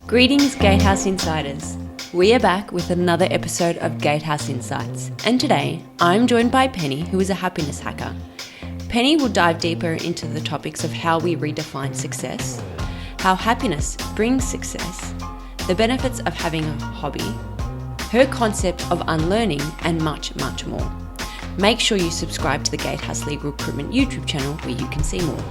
Greetings, Gatehouse Insiders. We are back with another episode of Gatehouse Insights, and today I'm joined by Penny, who is a happiness hacker. Penny will dive deeper into the topics of how we redefine success, how happiness brings success, the benefits of having a hobby, her concept of unlearning, and much, much more. Make sure you subscribe to the Gatehouse Legal Recruitment YouTube channel where you can see more.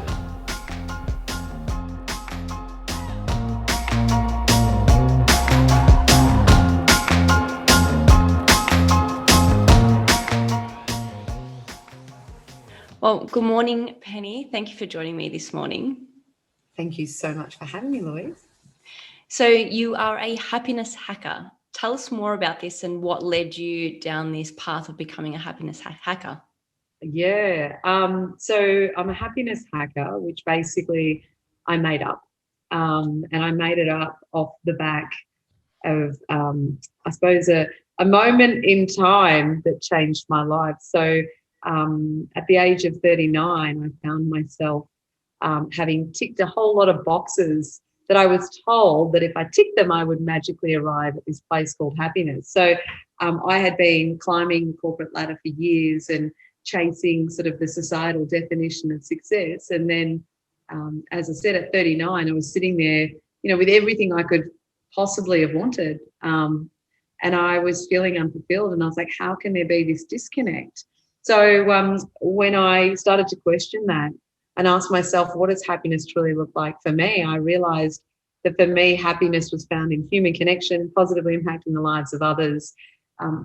Well, good morning, Penny. Thank you for joining me this morning. Thank you so much for having me, Louise. So you are a happiness hacker. Tell us more about this and what led you down this path of becoming a happiness hacker. Yeah. So I'm a happiness hacker, which basically I made up. And I made it up off the back of, I suppose, a moment in time that changed my life. So at the age of 39, I found myself having ticked a whole lot of boxes that I was told that if I ticked them, I would magically arrive at this place called happiness. So I had been climbing the corporate ladder for years and chasing sort of the societal definition of success. And then, as I said, at 39, I was sitting there, with everything I could possibly have wanted. And I was feeling unfulfilled. And I was like, how can there be this disconnect? So when I started to question that and ask myself, what does happiness truly look like for me? I realized that for me, happiness was found in human connection, positively impacting the lives of others,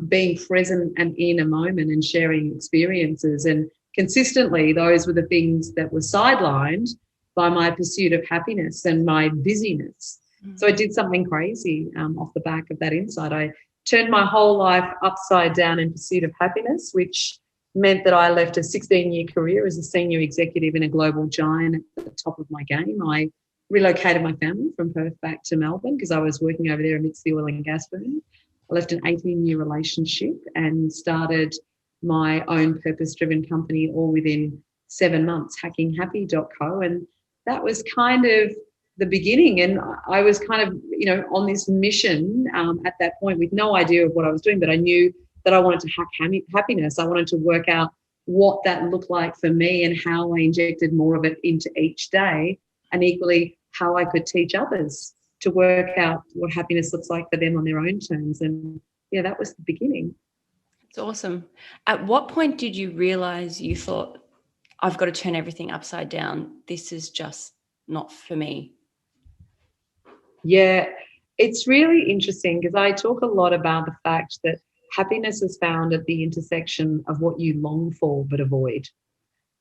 being present and in a moment and sharing experiences. And consistently, those were the things that were sidelined by my pursuit of happiness and my busyness. Mm-hmm. So I did something crazy off the back of that insight. I turned my whole life upside down in pursuit of happiness, which meant that I left a 16-year career as a senior executive in a global giant at the top of my game. I relocated my family from Perth back to Melbourne because I was working over there amidst the oil and gas boom. I left an 18-year relationship and started my own purpose-driven company all within 7 months, hackinghappy.co. And that was kind of the beginning. And I was kind of, on this mission at that point with no idea of what I was doing, but I knew that I wanted to hack happiness. I wanted to work out what that looked like for me and how I injected more of it into each day, and equally how I could teach others to work out what happiness looks like for them on their own terms. And yeah, that was the beginning. It's awesome. At what point did you realize you thought, I've got to turn everything upside down? This is just not for me. Yeah, it's really interesting because I talk a lot about the fact that happiness is found at the intersection of what you long for but avoid,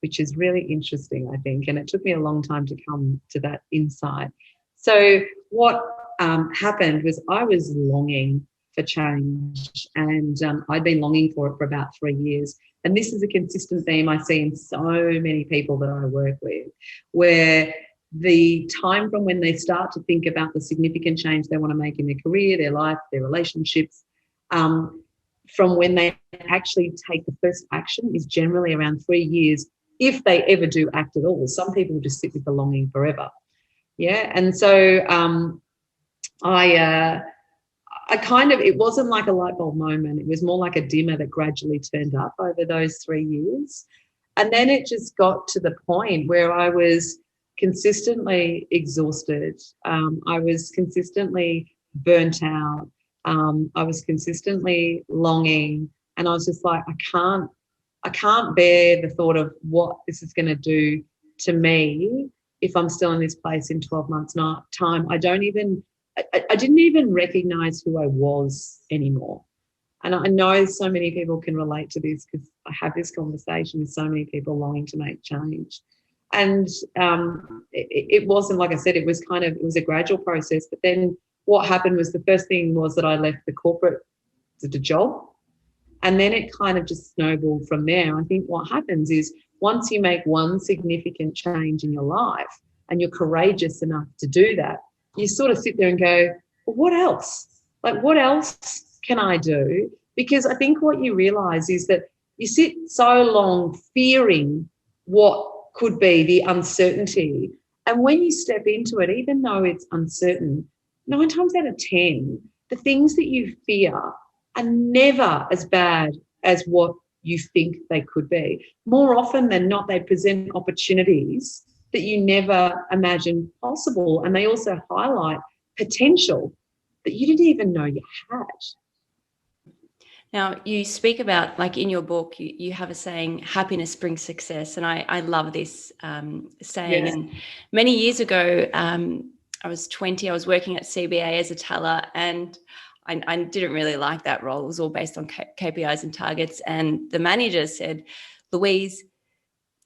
which is really interesting, I think. And it took me a long time to come to that insight. So what happened was I was longing for change, and I'd been longing for it for about 3 years. And this is a consistent theme I see in so many people that I work with, where the time from when they start to think about the significant change they want to make in their career, their life, their relationships, from when they actually take the first action is generally around 3 years, if they ever do act at all. Some people just sit with the longing forever. Yeah. And so I kind of, it wasn't like a light bulb moment. It was more like a dimmer that gradually turned up over those 3 years. And then it just got to the point where I was consistently exhausted. I was consistently burnt out. I was consistently longing, and I was just like, I can't bear the thought of what this is going to do to me if I'm still in this place in 12 months' time. I didn't even recognize who I was anymore. And I know so many people can relate to this because I have this conversation with so many people longing to make change. And it wasn't, like I said, it was a gradual process. But then what happened was the first thing was that I left the corporate job, and then it kind of just snowballed from there. I think what happens is once you make one significant change in your life and you're courageous enough to do that, you sort of sit there and go, well, what else? Like, what else can I do? Because I think what you realize is that you sit so long fearing what could be the uncertainty. And when you step into it, even though it's uncertain, 9 times out of 10, the things that you fear are never as bad as what you think they could be. More often than not, they present opportunities that you never imagined possible. And they also highlight potential that you didn't even know you had. Now, you speak about, like in your book, you have a saying, happiness brings success. And I love this saying. Yes. And many years ago, I was 20, I was working at CBA as a teller, and I didn't really like that role. It was all based on KPIs and targets. And the manager said, Louise,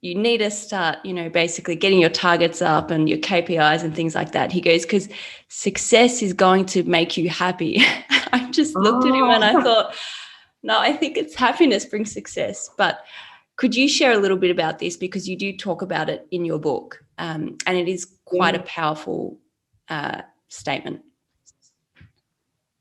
you need to start, basically getting your targets up and your KPIs and things like that. He goes, because success is going to make you happy. I just looked at him and I thought, no, I think it's happiness brings success. But could you share a little bit about this? Because you do talk about it in your book, and it is quite a powerful statement.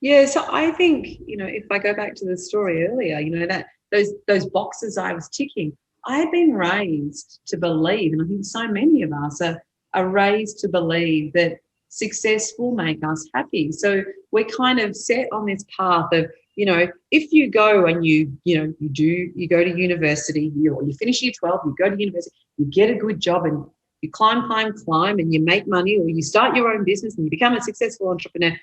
Yeah, so I think, if I go back to the story earlier, that those boxes I was ticking, I had been raised to believe, and I think so many of us are raised to believe that success will make us happy. So we're kind of set on this path of, if you go and you go to university, you finish year 12, you go to university, you get a good job and you climb, and you make money, or you start your own business and you become a successful entrepreneur.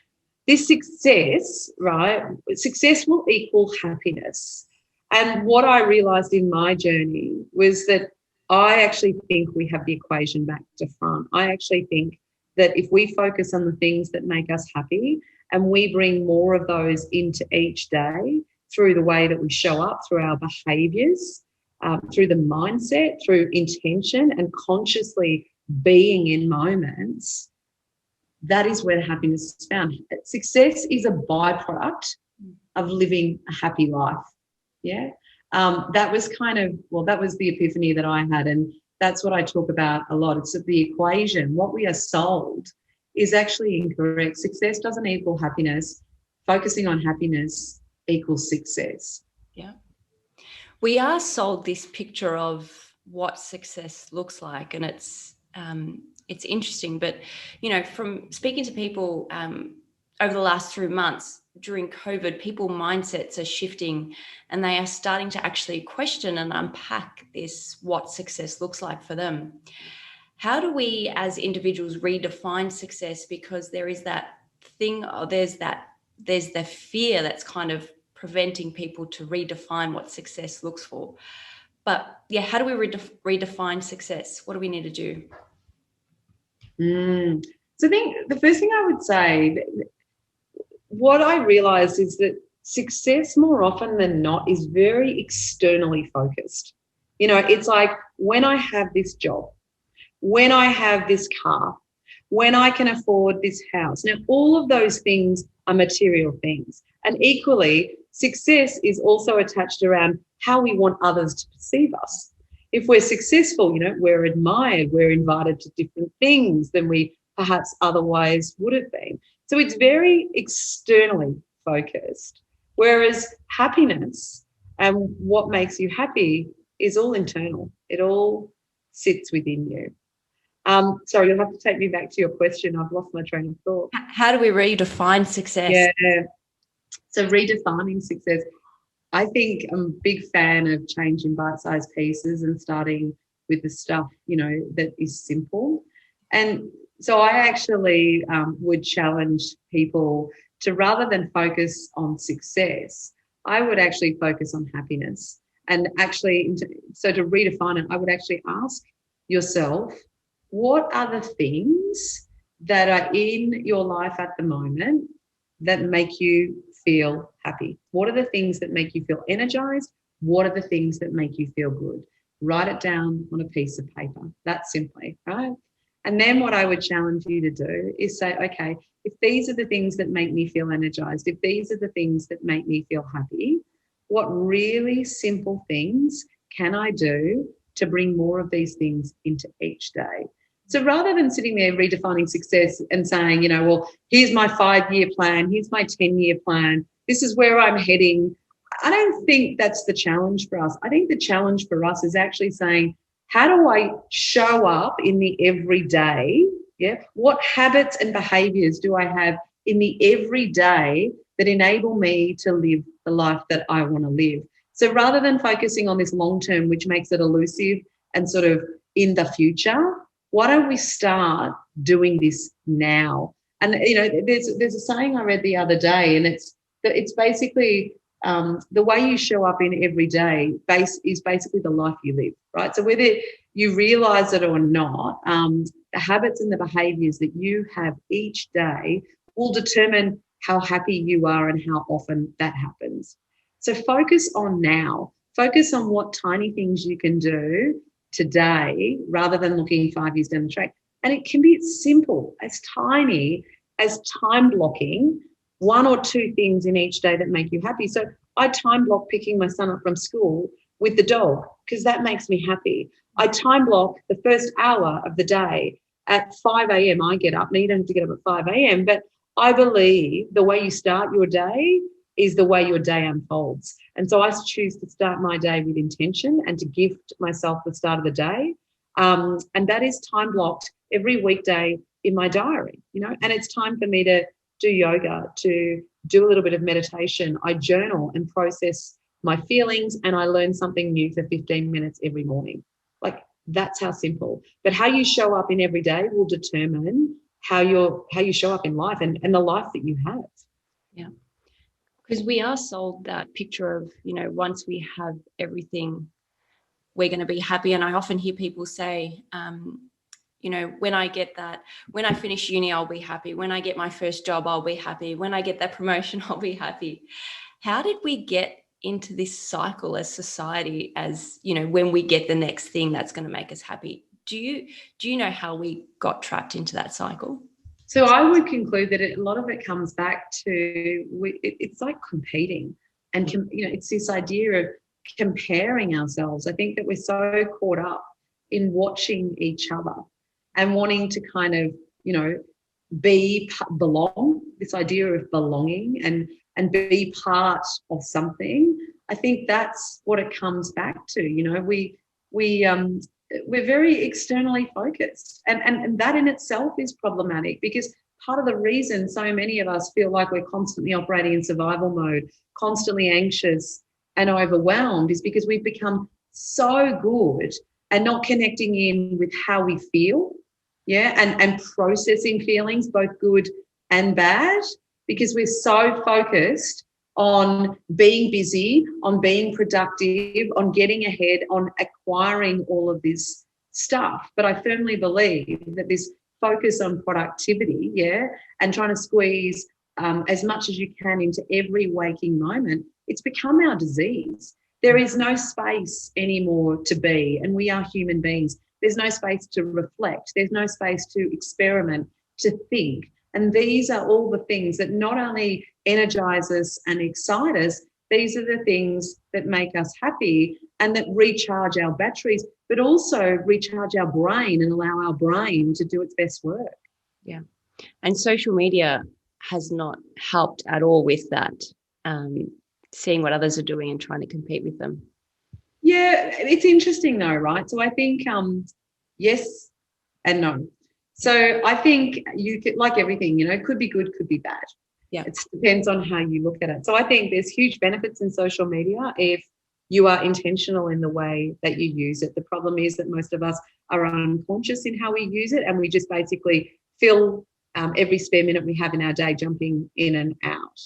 This success, right? Success will equal happiness. And what I realized in my journey was that I actually think we have the equation back to front. I actually think that if we focus on the things that make us happy and we bring more of those into each day through the way that we show up, through our behaviors, through the mindset, through intention and consciously being in moments, that is where the happiness is found. Success is a byproduct of living a happy life. Yeah. That was that was the epiphany that I had. And that's what I talk about a lot. It's the equation. What we are sold is actually incorrect. Success doesn't equal happiness. Focusing on happiness equals success. Yeah. We are sold this picture of what success looks like, and it's interesting. But, from speaking to people over the last 3 months during COVID, people's mindsets are shifting and they are starting to actually question and unpack what success looks like for them. How do we as individuals redefine success? Because there is that thing, there's the fear that's kind of preventing people to redefine what success looks for. But yeah, how do we redefine success? What do we need to do? So I think the first thing I would say, what I realized is that success more often than not is very externally focused. It's like, when I have this job, when I have this car, when I can afford this house. Now, all of those things are material things. And equally, success is also attached around how we want others to perceive us. If we're successful, we're admired, we're invited to different things than we perhaps otherwise would have been. So it's very externally focused, whereas happiness and what makes you happy is all internal. It all sits within you. Sorry, you'll have to take me back to your question. I've lost my train of thought. How do we redefine success? Yeah. So redefining success. I think I'm a big fan of changing bite-sized pieces and starting with the stuff, that is simple. And so I actually would challenge people to, rather than focus on success, I would actually focus on happiness. And actually, so to redefine it, I would actually ask yourself, what are the things that are in your life at the moment that make you feel happy? What are the things that make you feel energized? What are the things that make you feel good? Write it down on a piece of paper. That simply, right? And then what I would challenge you to do is say, okay, if these are the things that make me feel energized, if these are the things that make me feel happy, what really simple things can I do to bring more of these things into each day? So rather than sitting there redefining success and saying, well, here's my 5-year plan, here's my 10-year plan, this is where I'm heading, I don't think that's the challenge for us. I think the challenge for us is actually saying, how do I show up in the everyday? Yeah. What habits and behaviors do I have in the everyday that enable me to live the life that I want to live. So rather than focusing on this long term, which makes it elusive and sort of in the future, why don't we start doing this now? And, there's a saying I read the other day, and it's basically the way you show up in every day is basically the life you live, right? So whether you realize it or not, the habits and the behaviors that you have each day will determine how happy you are and how often that happens. So focus on now. Focus on what tiny things you can do today rather than looking 5 years down the track. And it can be as simple, as tiny as time blocking 1 or 2 things in each day that make you happy. So I time block picking my son up from school with the dog because that makes me happy. I time block the first hour of the day at 5 a.m. I get up. Now, you don't have to get up at 5 a.m., but I believe the way you start your day is the way your day unfolds. And so I choose to start my day with intention and to gift myself the start of the day. And that is time blocked every weekday in my diary, and it's time for me to do yoga, to do a little bit of meditation. I journal and process my feelings, and I learn something new for 15 minutes every morning. Like, that's how simple. But how you show up in every day will determine how you show up in life and the life that you have. Yeah. Because we are sold that picture of, once we have everything, we're going to be happy. And I often hear people say, when I finish uni, I'll be happy. When I get my first job, I'll be happy. When I get that promotion, I'll be happy. How did we get into this cycle as society, as, when we get the next thing that's going to make us happy? Do you know how we got trapped into that cycle? So I would conclude that a lot of it comes back to it's like competing, and it's this idea of comparing ourselves. I think that we're so caught up in watching each other and wanting to kind of belong. This idea of belonging and be part of something. I think that's what it comes back to. We're very externally focused, and that in itself is problematic, because part of the reason so many of us feel like we're constantly operating in survival mode, constantly anxious and overwhelmed, is because we've become so good at not connecting in with how we feel, and processing feelings, both good and bad, because we're so focused on being busy, on being productive, on getting ahead, on acquiring all of this stuff. But I firmly believe that this focus on productivity, and trying to squeeze as much as you can into every waking moment, it's become our disease. There is no space anymore to be, and we are human beings. There's no space to reflect. There's no space to experiment, to think. And these are all the things that not only energize us and excite us, these are the things that make us happy and that recharge our batteries, but also recharge our brain and allow our brain to do its best work. Yeah. And social media has not helped at all with that, seeing what others are doing and trying to compete with them. Yeah, it's interesting though, right? So I think yes and no. So I think you could, like everything, could be good, could be bad. Yeah. It depends on how you look at it. So I think there's huge benefits in social media if you are intentional in the way that you use it. The problem is that most of us are unconscious in how we use it, and we just basically fill every spare minute we have in our day jumping in and out.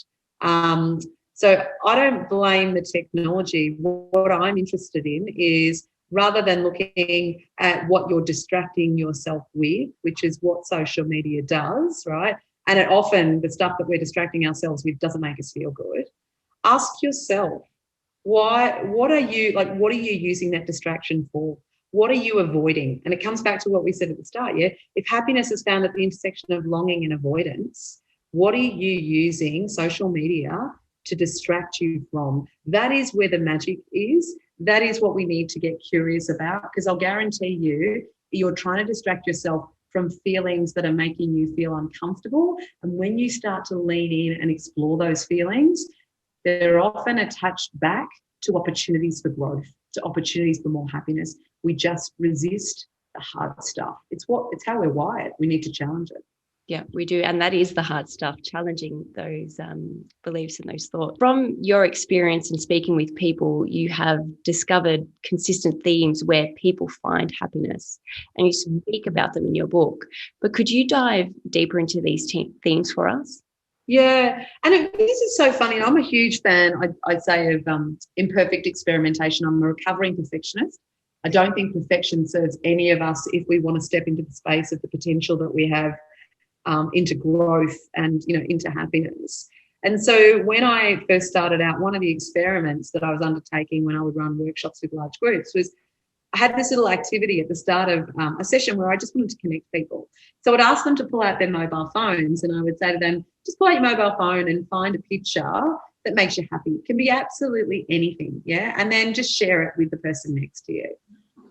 So I don't blame the technology. What I'm interested in is, rather than looking at what you're distracting yourself with, which is what social media does, right? And it often, the stuff that we're distracting ourselves with doesn't make us feel good. Ask yourself, what are you using that distraction for? What are you avoiding? And it comes back to what we said at the start, If happiness is found at the intersection of longing and avoidance, what are you using social media to distract you from? That is where the magic is. That is what we need to get curious about, because I'll guarantee you're trying to distract yourself from feelings that are making you feel uncomfortable. And when you start to lean in and explore those feelings, they're often attached back to opportunities for growth, to opportunities for more happiness. We just resist the hard stuff. It's how we're wired. We need to challenge it. Yeah, we do. And that is the hard stuff, challenging those beliefs and those thoughts. From your experience in speaking with people, you have discovered consistent themes where people find happiness, and you speak about them in your book. But could you dive deeper into these themes for us? Yeah, and this is so funny. I'm a huge fan, I'd say, of imperfect experimentation. I'm a recovering perfectionist. I don't think perfection serves any of us if we want to step into the space of the potential that we have, into growth and, into happiness. And so when I first started out, one of the experiments that I was undertaking when I would run workshops with large groups was I had this little activity at the start of a session where I just wanted to connect people. So I'd ask them to pull out their mobile phones, and I would say to them, just pull out your mobile phone and find a picture that makes you happy. It can be absolutely anything, yeah? And then just share it with the person next to you.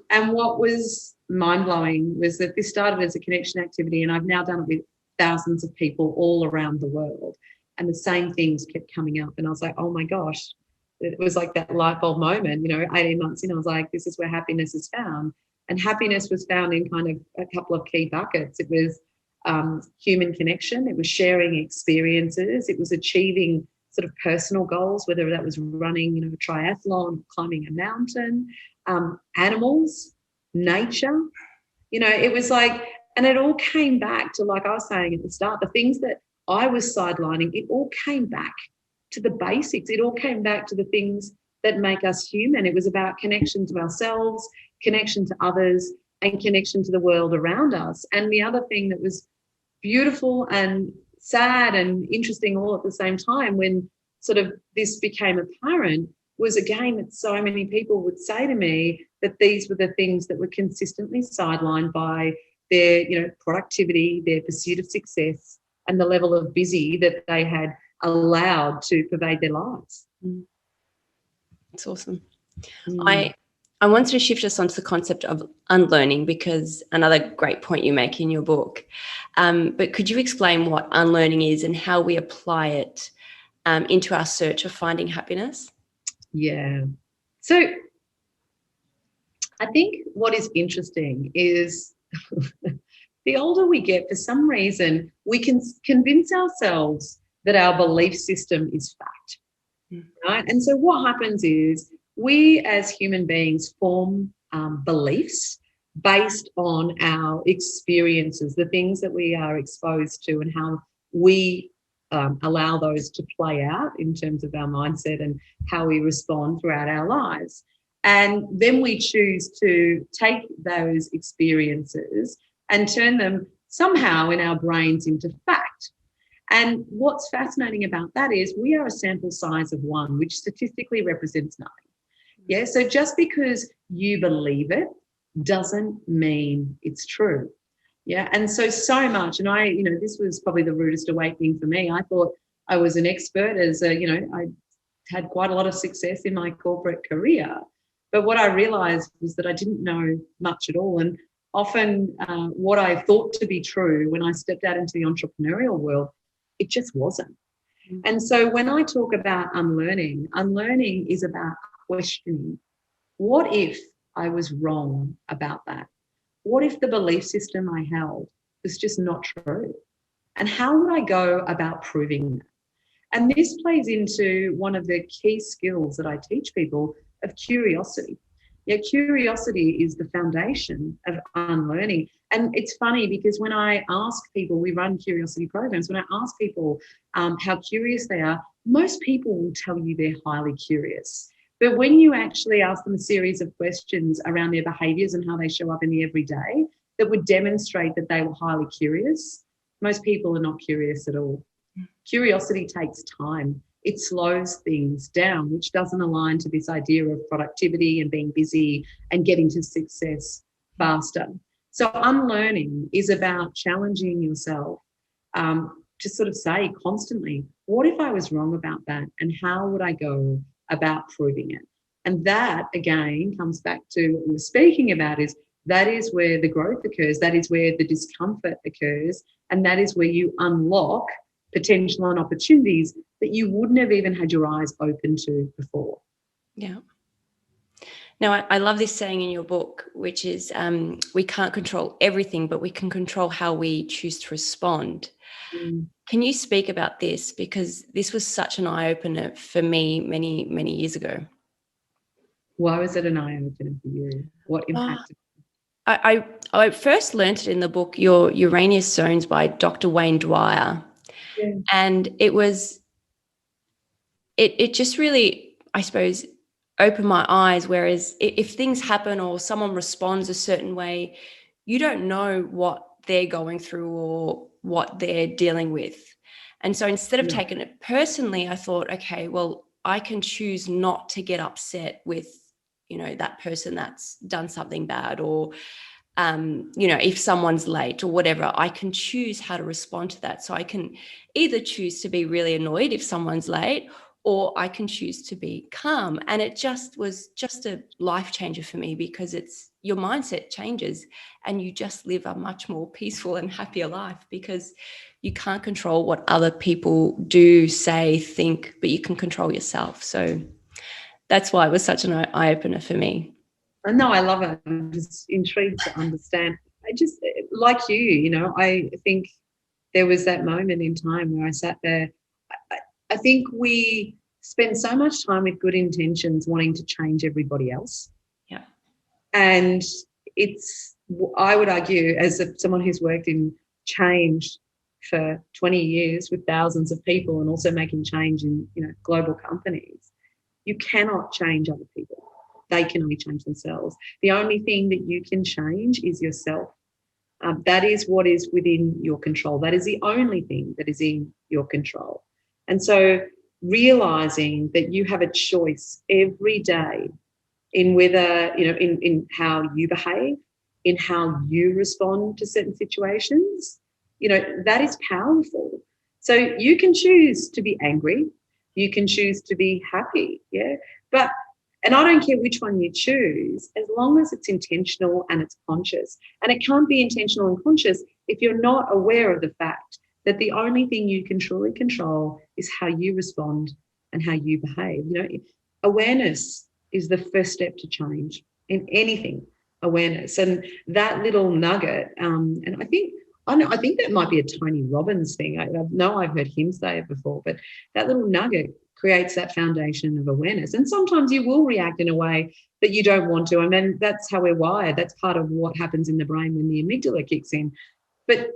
And what was mind-blowing was that this started as a connection activity, and I've now done it with thousands of people all around the world. And the same things kept coming up. And I was like, oh my gosh, it was like that light bulb moment, 18 months in, I was like, this is where happiness is found. And happiness was found in kind of a couple of key buckets. It was human connection. It was sharing experiences. It was achieving sort of personal goals, whether that was running, a triathlon, climbing a mountain, animals, nature. It was like, and it all came back to, like I was saying at the start, the things that I was sidelining, it all came back to the basics. It all came back to the things that make us human. It was about connection to ourselves, connection to others, and connection to the world around us. And the other thing that was beautiful and sad and interesting all at the same time, when sort of this became apparent, was again that so many people would say to me that these were the things that were consistently sidelined by their, productivity, their pursuit of success, and the level of busy that they had allowed to pervade their lives. It's awesome. I wanted to shift us onto the concept of unlearning, because another great point you make in your book. But could you explain what unlearning is and how we apply it into our search of finding happiness? Yeah. So I think what is interesting is the older we get, for some reason, we can convince ourselves that our belief system is fact, right? And so what happens is we as human beings form beliefs based on our experiences, the things that we are exposed to, and how we allow those to play out in terms of our mindset and how we respond throughout our lives. And then we choose to take those experiences and turn them somehow in our brains into fact. And what's fascinating about that is we are a sample size of one, which statistically represents nothing. Yeah, so just because you believe it doesn't mean it's true. Yeah, and so much, and I, this was probably the rudest awakening for me. I thought I was an expert I had quite a lot of success in my corporate career. But what I realized was that I didn't know much at all. And often what I thought to be true when I stepped out into the entrepreneurial world, it just wasn't. And so when I talk about unlearning is about questioning. What if I was wrong about that? What if the belief system I held was just not true? And how would I go about proving that? And this plays into one of the key skills that I teach people of curiosity. Yeah, curiosity is the foundation of unlearning. And it's funny because when I ask people, we run curiosity programs, when I ask people how curious they are, most people will tell you they're highly curious. But when you actually ask them a series of questions around their behaviours and how they show up in the everyday that would demonstrate that they were highly curious, most people are not curious at all. Curiosity takes time. It slows things down, which doesn't align to this idea of productivity and being busy and getting to success faster. So unlearning is about challenging yourself to sort of say constantly, what if I was wrong about that? And how would I go about proving it? And that, again, comes back to what we were speaking about, is that is where the growth occurs. That is where the discomfort occurs. And that is where you unlock potential and opportunities that you wouldn't have even had your eyes open to before. Yeah. Now, I love this saying in your book, which is we can't control everything, but we can control how we choose to respond. Mm. Can you speak about this? Because this was such an eye-opener for me many, many years ago. Why was it an eye-opener for you? What impacted? I first learned it in the book, Your Uranus Zones by Dr. Wayne Dwyer. Yeah. And it just really, I suppose, opened my eyes. Whereas if things happen or someone responds a certain way, you don't know what they're going through or what they're dealing with. And so instead of taking it personally, I thought, okay, well, I can choose not to get upset with, that person that's done something bad, or if someone's late or whatever, I can choose how to respond to that. So I can either choose to be really annoyed if someone's late, or I can choose to be calm. And it just was just a life changer for me, because your mindset changes and you just live a much more peaceful and happier life, because you can't control what other people do, say, think, but you can control yourself. So that's why it was such an eye-opener for me. No, I love it. I'm just intrigued to understand. I just, like you, I think there was that moment in time where I sat there. I think we spend so much time with good intentions wanting to change everybody else. Yeah. And I would argue, as someone who's worked in change for 20 years with thousands of people and also making change in, global companies, you cannot change other people. They can only change themselves. The only thing that you can change is yourself. That is what is within your control. That is the only thing that is in your control. And so realizing that you have a choice every day in whether, in how you behave, in how you respond to certain situations, that is powerful. So you can choose to be angry. You can choose to be happy. Yeah. And I don't care which one you choose, as long as it's intentional and it's conscious. And it can't be intentional and conscious if you're not aware of the fact that the only thing you can truly control is how you respond and how you behave. Awareness is the first step to change in anything. Awareness, and that little nugget. And I think that might be a Tony Robbins thing. I know I've heard him say it before, but that little nugget creates that foundation of awareness. And sometimes you will react in a way that you don't want to. I mean, that's how we're wired. That's part of what happens in the brain when the amygdala kicks in. But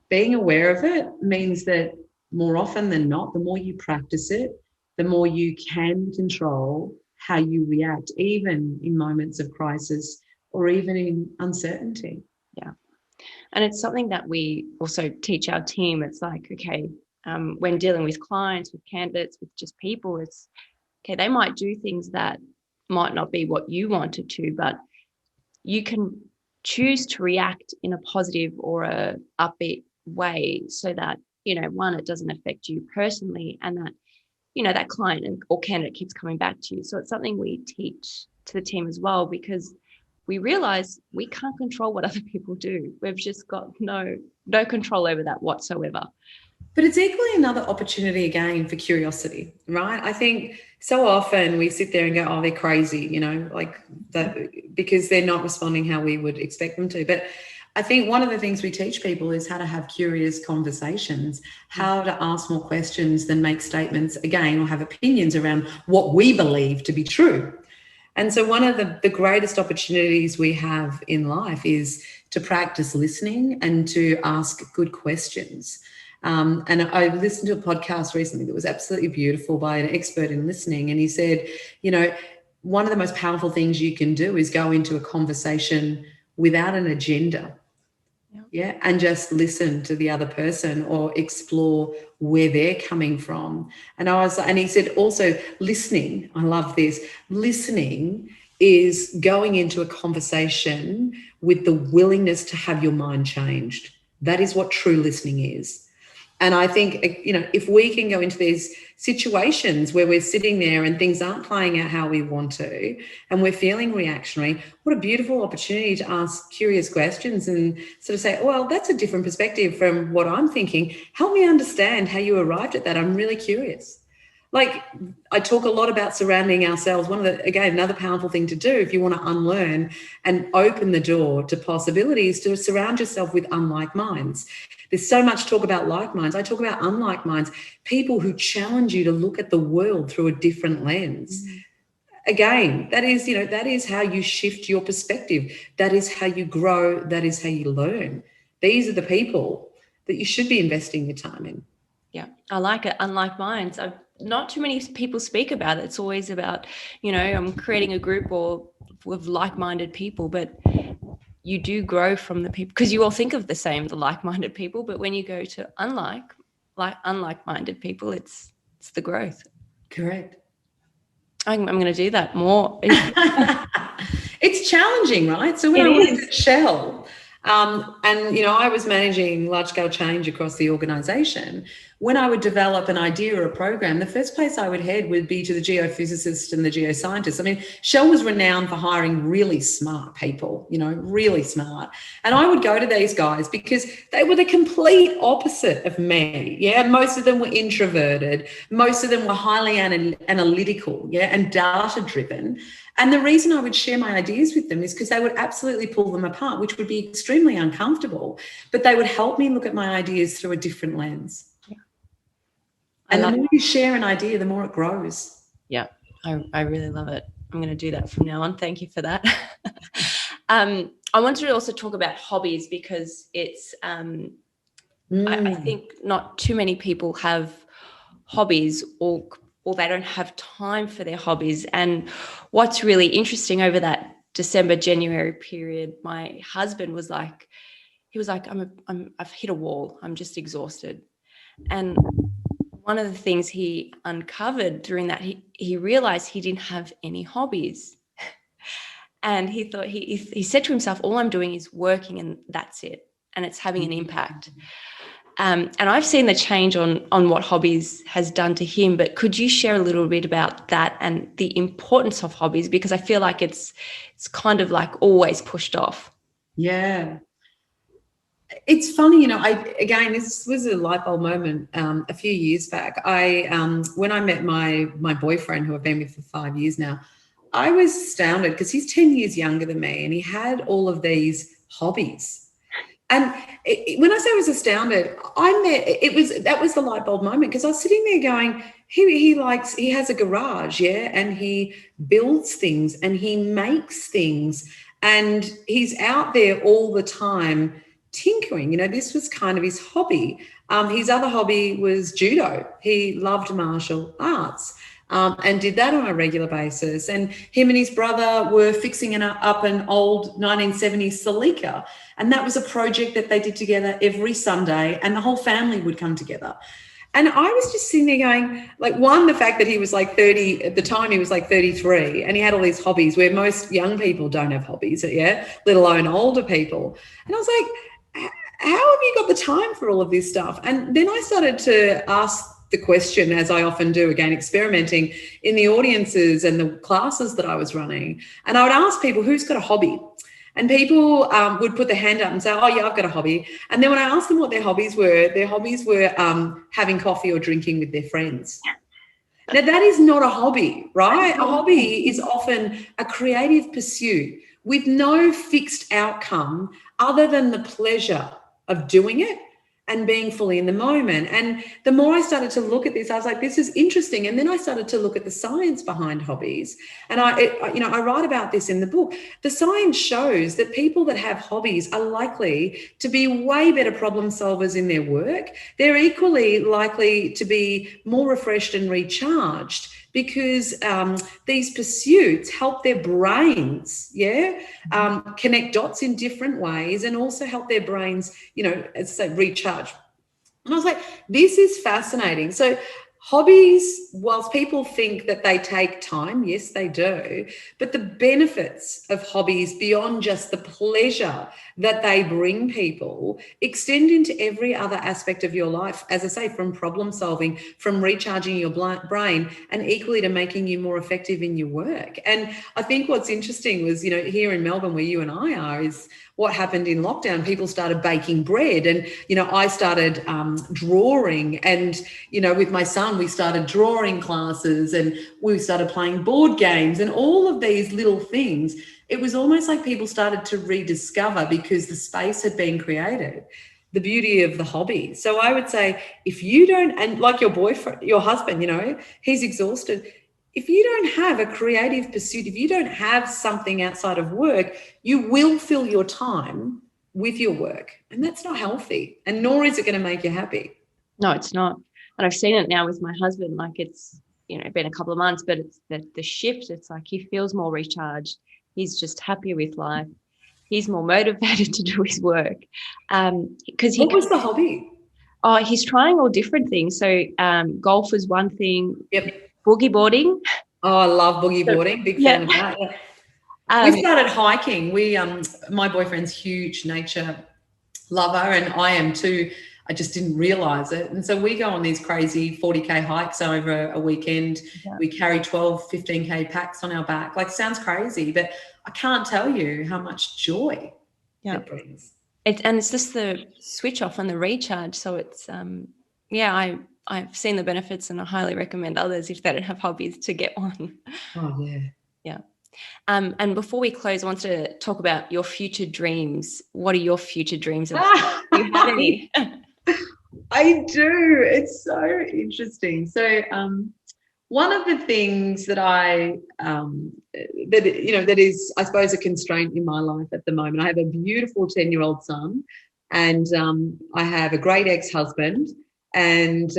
being aware of it means that more often than not, the more you practice it, the more you can control how you react, even in moments of crisis or even in uncertainty. Yeah. And it's something that we also teach our team. It's like, okay, when dealing with clients, with candidates, with just people, it's okay, they might do things that might not be what you wanted to, but you can choose to react in a positive or a upbeat way, so that, one, it doesn't affect you personally, and that, that client or candidate keeps coming back to you. So it's something we teach to the team as well, because we realize we can't control what other people do. We've just got no control over that whatsoever. But it's equally another opportunity again for curiosity, right? I think so often we sit there and go, oh, they're crazy, like that, because they're not responding how we would expect them to. But I think one of the things we teach people is how to have curious conversations, how to ask more questions than make statements again, or have opinions around what we believe to be true. And so one of the greatest opportunities we have in life is to practice listening and to ask good questions. And I listened to a podcast recently that was absolutely beautiful by an expert in listening. And he said, one of the most powerful things you can do is go into a conversation without an agenda. Yeah. And just listen to the other person or explore where they're coming from. And he said also listening, I love this, listening is going into a conversation with the willingness to have your mind changed. That is what true listening is. And I think, if we can go into these situations where we're sitting there and things aren't playing out how we want to, and we're feeling reactionary, what a beautiful opportunity to ask curious questions and sort of say, well, that's a different perspective from what I'm thinking. Help me understand how you arrived at that. I'm really curious. Like, I talk a lot about surrounding ourselves. Another powerful thing to do if you want to unlearn and open the door to possibilities, to surround yourself with unlike minds. There's so much talk about like minds. I talk about unlike minds, people who challenge you to look at the world through a different lens. Again, that is how you shift your perspective. That is how you grow. That is how you learn. These are the people that you should be investing your time in. Yeah, I like it. Unlike minds, not too many people speak about it. It's always about, I'm creating a group or with like-minded people, but you do grow from the people, because you all think of the like-minded people, but when you go to unlike-minded people, it's the growth. Correct. I'm going to do that more. It's challenging, right? So when I worked at Shell, and I was managing large-scale change across the organisation. When I would develop an idea or a program, the first place I would head would be to the geophysicists and the geoscientists. I mean, Shell was renowned for hiring really smart people, really smart. And I would go to these guys because they were the complete opposite of me. Yeah, most of them were introverted. Most of them were highly analytical, and data-driven. And the reason I would share my ideas with them is because they would absolutely pull them apart, which would be extremely uncomfortable, but they would help me look at my ideas through a different lens. Yeah. And the more you share an idea, the more it grows. Yeah, I really love it. I'm going to do that from now on. Thank you for that. I wanted to also talk about hobbies, because it's, I think not too many people have hobbies, or they don't have time for their hobbies. And what's really interesting, over that December, January period, my husband was like, I've hit a wall. I'm just exhausted. And one of the things he uncovered during that, he realized he didn't have any hobbies. And he thought, he said to himself, all I'm doing is working, and that's it. And it's having an impact. And I've seen the change on what Hobbies has done to him, but could you share a little bit about that and the importance of hobbies? Because I feel like it's kind of like always pushed off. Yeah. It's funny, this was a light bulb moment a few years back. When I met my boyfriend, who I've been with for 5 years now, I was astounded because he's 10 years younger than me, and he had all of these hobbies. And when I say I was astounded, that was the light bulb moment, because I was sitting there going, he has a garage, and he builds things and he makes things, and he's out there all the time tinkering. This was kind of his hobby. His other hobby was judo. He loved martial arts. And did that on a regular basis. And him and his brother were fixing up an old 1970s Celica. And that was a project that they did together every Sunday, and the whole family would come together. And I was just sitting there going, like, one, the fact that he was like 30, at the time he was like 33, and he had all these hobbies where most young people don't have hobbies, let alone older people. And I was like, how have you got the time for all of this stuff? And then I started to ask the question, as I often do, again, experimenting in the audiences and the classes that I was running. And I would ask people, who's got a hobby? And people would put their hand up and say, oh, yeah, I've got a hobby. And then when I asked them what their hobbies were having coffee or drinking with their friends. Now, that is not a hobby, right? A hobby is often a creative pursuit with no fixed outcome other than the pleasure of doing it and being fully in the moment. And the more I started to look at this, I was like, this is interesting. And then I started to look at the science behind hobbies. And I write about this in the book. The science shows that people that have hobbies are likely to be way better problem solvers in their work. They're equally likely to be more refreshed and recharged, because these pursuits help their brains, connect dots in different ways, and also help their brains, as I say, recharge. And I was like, this is fascinating. So hobbies, whilst people think that they take time, yes, they do, but the benefits of hobbies beyond just the pleasure that they bring people extend into every other aspect of your life, as I say, from problem solving, from recharging your brain, and equally to making you more effective in your work. And I think what's interesting was, here in Melbourne, where you and I are, is what happened in lockdown. People started baking bread, and I started drawing, and with my son, son, we started drawing classes and we started playing board games and all of these little things. It was almost like people started to rediscover, because the space had been created, the beauty of the hobby. So I would say, if you don't, and like your boyfriend, your husband, you know, he's exhausted. If you don't have a creative pursuit, if you don't have something outside of work, you will fill your time with your work. And that's not healthy. And nor is it going to make you happy. No, it's not. And I've seen it now with my husband. Like, it's, you know, been a couple of months, but it's the shift. It's like he feels more recharged. He's just happier with life. He's more motivated to do his work. Because What was the hobby? Oh, he's trying all different things. So golf was one thing. Yep. Boogie boarding. Oh, I love boogie boarding. Big fan of that. Yeah. We started hiking. My boyfriend's huge nature lover, and I am too. I just didn't realize it. And so we go on these crazy 40K hikes over a weekend. Yeah. We carry 12, 15K packs on our back. Like, sounds crazy, but I can't tell you how much joy it brings. It's just the switch off and the recharge. So it's, I've seen the benefits, and I highly recommend others, if they don't have hobbies, to get one. Oh, yeah. Yeah. And before we close, I want to talk about your future dreams. What are your future dreams? Do you have any? I do. It's so interesting. So one of the things that that is, I suppose, a constraint in my life at the moment, I have a beautiful 10-year-old son, and I have a great ex-husband. And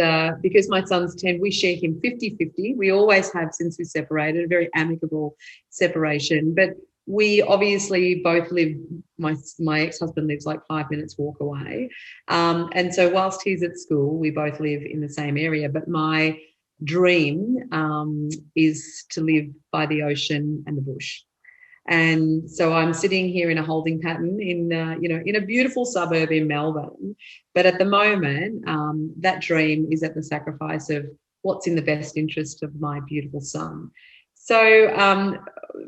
because my son's 10, we share him 50-50. We always have since we separated, a very amicable separation. But we obviously both live, my ex-husband lives like 5 minutes walk away. And so whilst he's at school, we both live in the same area. But my dream is to live by the ocean and the bush. And so I'm sitting here in a holding pattern in a beautiful suburb in Melbourne. But at the moment, that dream is at the sacrifice of what's in the best interest of my beautiful son. So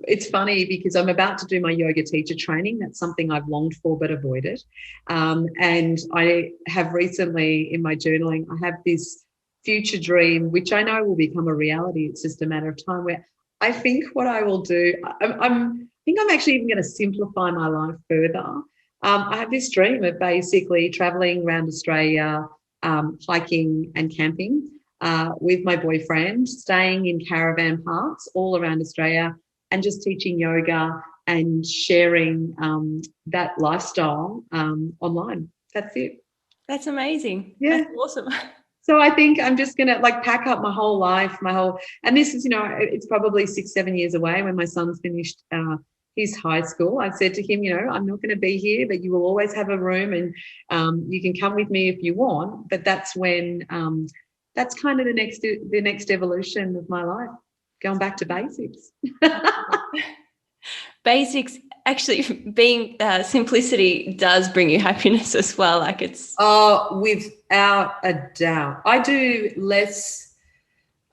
it's funny because I'm about to do my yoga teacher training. That's something I've longed for but avoided. And I have recently, in my journaling, I have this future dream, which I know will become a reality. It's just a matter of time, where I think what I will do, I think I'm actually even going to simplify my life further. I have this dream of basically traveling around Australia, hiking and camping with my boyfriend, staying in caravan parks all around Australia, and just teaching yoga and sharing that lifestyle online. That's it. That's amazing. Yeah. That's awesome. So I think I'm just going to pack up my whole life, and this is, it's probably 6-7 years away when my son's finished his high school. I've said to him, I'm not going to be here, but you will always have a room, and you can come with me if you want. But that's when, that's kind of the next evolution of my life, going back to basics. Basics, actually, being simplicity does bring you happiness as well. Like, it's without a doubt. I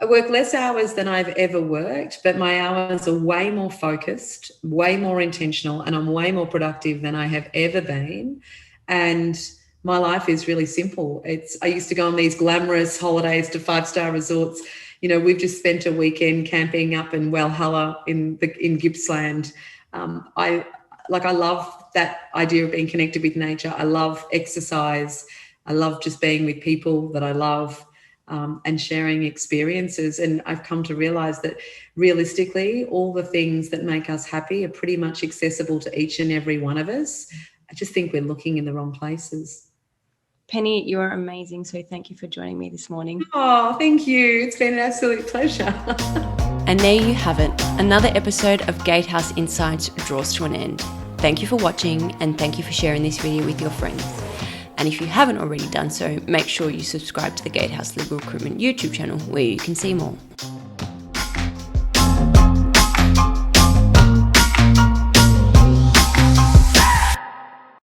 work less hours than I've ever worked, but my hours are way more focused, way more intentional, and I'm way more productive than I have ever been. And my life is really simple. I used to go on these glamorous holidays to 5-star resorts. We've just spent a weekend camping up in Valhalla in Gippsland. I love that idea of being connected with nature. I love exercise. I love just being with people that I love, and sharing experiences. And I've come to realize that realistically, all the things that make us happy are pretty much accessible to each and every one of us. I just think we're looking in the wrong places. Penny, you are amazing. So thank you for joining me this morning. Oh, thank you. It's been an absolute pleasure. And there you have it. Another episode of Gatehouse Insights draws to an end. Thank you for watching, and thank you for sharing this video with your friends. And if you haven't already done so, make sure you subscribe to the Gatehouse Legal Recruitment YouTube channel, where you can see more.